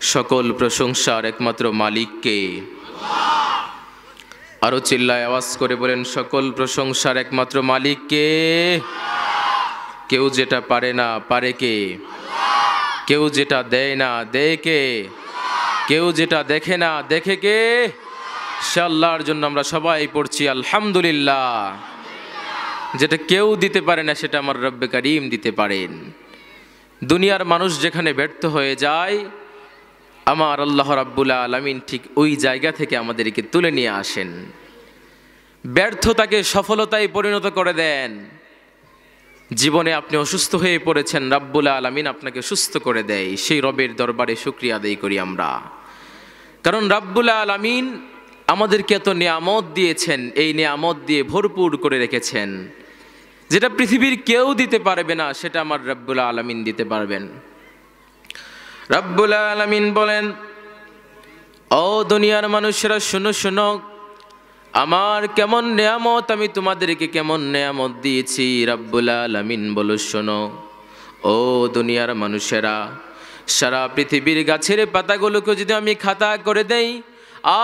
সকল প্রশংসার একমাত্র মালিককে। আরো চিল্লায় আওয়াজ করে বলেন, সকল প্রশংসার একমাত্র মালিককে। কেউ যেটা পারে না পারে কে? কেউ যেটা দেয় না দেয় কে? কেউ যেটা দেখে না দেখে কে? সে আল্লাহর জন্য আমরা সবাই পড়ছি আলহামদুলিল্লাহ। যেটা কেউ দিতে পারে না সেটা আমার রব্বে কারীম দিতে পারেন। দুনিয়ার মানুষ যেখানে ব্যর্থ হয়ে যায়, আমার আল্লাহ রাব্বুল আলামিন ঠিক ওই জায়গা থেকে আমাদেরকে তুলে নিয়ে আসেন, ব্যর্থতাকে সফলতায় পরিণত করে দেন। জীবনে আপনি অসুস্থ হয়ে পড়েছেন, রাব্বুল আলামিন আপনাকে সুস্থ করে দেয়। সেই রবের দরবারে শুকরিয়া আদায় করি আমরা, কারণ রাব্বুল আলামিন আমাদেরকে এত নিয়ামত দিয়েছেন, এই নিয়ামত দিয়ে ভরপুর করে রেখেছেন। যেটা পৃথিবীর কেউ দিতে পারবে না সেটা আমার রাব্বুল আলামিন দিতে পারবেন। রাব্বুল আলামিন বলেন, ও দুনিয়ার মানুষেরা শুনো শুনো, আমার কেমন নিয়ামত, আমি তোমাদেরকে কেমন নিয়ামত দিয়েছি। রাব্বুল আলামিন বলো শোনো। ও দুনিয়ার মানুষেরা, সারা পৃথিবীর গাছের পাতাগুলোকে যদি আমি খাতা করে দেই,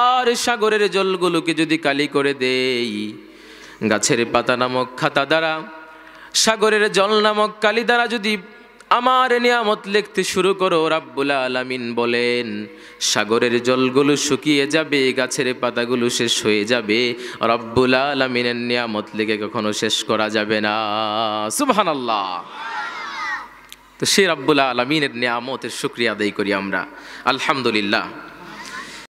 আর সাগরের জলগুলোকে যদি কালি করে দেই, গাছের পাতা নামক খাতা দ্বারা, সাগরের জল নামক কালি দ্বারা যদি আমার নিয়ামত লিখতে শুরু করো, রাব্বুল আলামিন বলেন সাগরের জলগুলো শুকিয়ে যাবে, গাছের পাতাগুলো শেষ হয়ে যাবে, রাব্বুল আলামিনের নিয়ামত লিখে কখনো শেষ করা যাবে না। সুবহানাল্লাহ। তো সেই রাব্বুল আলামিনের নিয়ামতের শুকরিয়া আদায় করি আমরা আলহামদুলিল্লাহ।